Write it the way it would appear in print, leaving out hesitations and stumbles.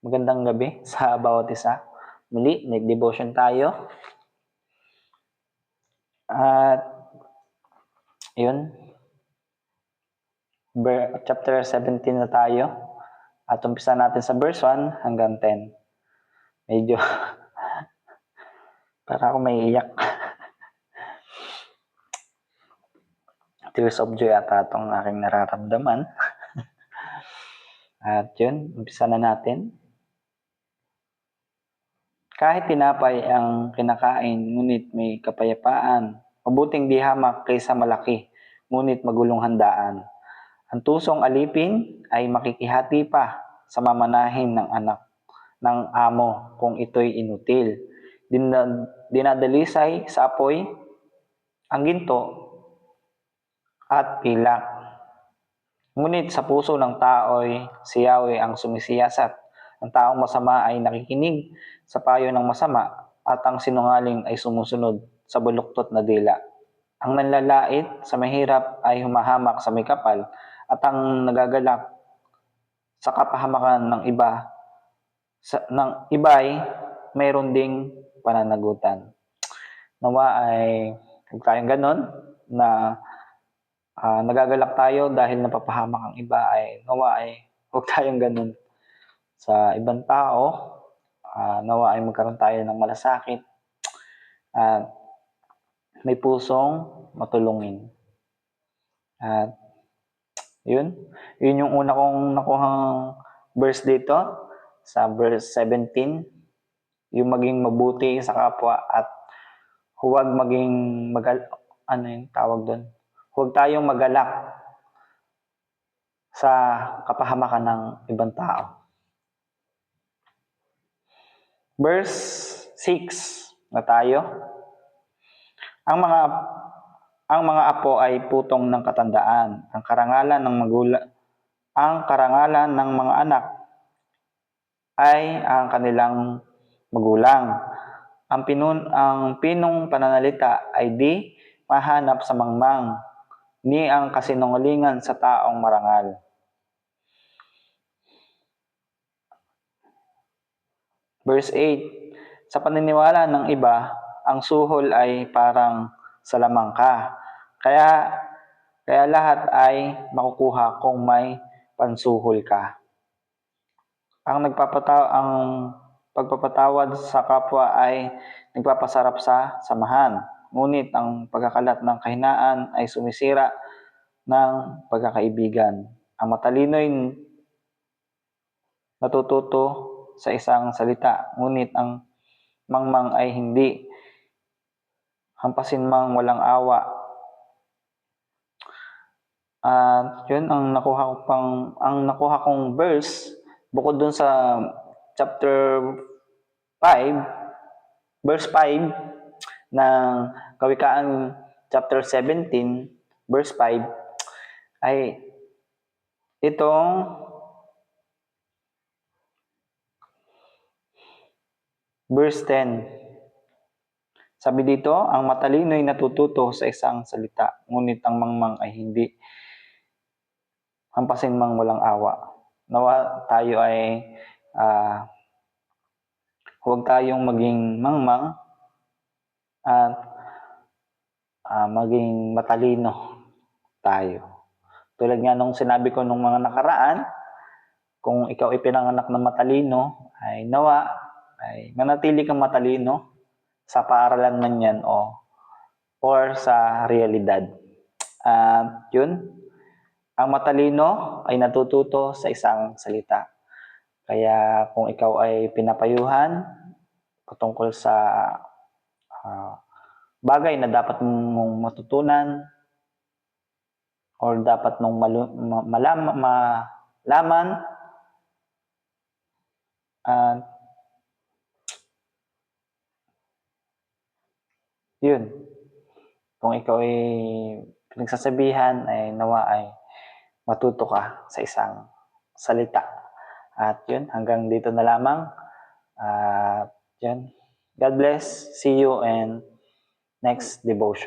Magandang gabi sa bawat isa. Muli, nag-devotion tayo. At yun, chapter 17 na tayo. At umpisa natin sa verse 1 hanggang 10. Medyo para ako may iyak. Tears of joy ata itong aking nararamdaman. At yun, umpisa na natin. Kahit tinapay ang kinakain, ngunit may kapayapaan. Mabuting di hamak kaysa malaki, ngunit magulong handaan. Ang tusong alipin ay makikihati pa sa mamanahin ng anak ng amo kung ito'y inutil. Dinadalisay sa apoy ang ginto at pilak. Ngunit sa puso ng tao'y si Yahweh ang sumisiyasat. Ang taong masama ay nakikinig sa payo ng masama at ang sinungaling ay sumusunod sa buluktot na dila. Ang nanlalait sa mahirap ay humahamak sa may kapal at ang nagagalak sa kapahamakan ng iba'y mayroon ding pananagutan. Nawa ay huwag tayong ganon na nagagalak tayo dahil napapahamak ang iba, ay nawa ay huwag tayong ganun sa ibang tao. Nawa ay magkaroon tayo ng malasakit at may pusong matulungin. At yun yung una kong nakuhang verse dito sa verse 17, yung maging mabuti sa kapwa at huwag maging huwag tayong magalak sa kapahamakan ng ibang tao. Verse 6 na tayo. Ang mga apo ay putong ng katandaan. Ang karangalan ng mga anak ay ang kanilang magulang. Ang pinong pananalita ay di mahanap sa mangmang, ni ang kasinungalingan sa taong marangal. Verse 8, sa paniniwala ng iba, ang suhol ay parang salamangka. Kaya lahat ay makukuha kung may pansuhol ka. Ang pagpapatawad sa kapwa ay nagpapasarap sa samahan. Ngunit ang pagkakalat ng kahinaan ay sumisira ng pagkakaibigan. Ang matalino'y natututo sa isang salita, ngunit ang mangmang ay hindi. Hampasin mang walang awa. At yun ang nakuha kong verse bukod dun sa chapter 5, verse 5 ng Kawikaan chapter 17, verse 5 ay itong verse 10. Sabi dito, ang matalino'y natututo sa isang salita, ngunit ang mangmang ay hindi. Hampasin mang walang awa. Nawa tayo ay huwag tayong maging mangmang at maging matalino tayo. Tulad nga nung sinabi ko nung mga nakaraan, kung ikaw ay pinanganak ng matalino, ay nawa ay manatili kang matalino sa paaralan man yan or sa realidad. Yun, ang matalino ay natututo sa isang salita. Kaya kung ikaw ay pinapayuhan patungkol sa bagay na dapat mong matutunan or dapat mong malaman, yun, kung ikaw ay pinagsasabihan, ay nawa ay matuto ka sa isang salita. At yun, hanggang dito na lamang. Yun, God bless, see you and next devotion.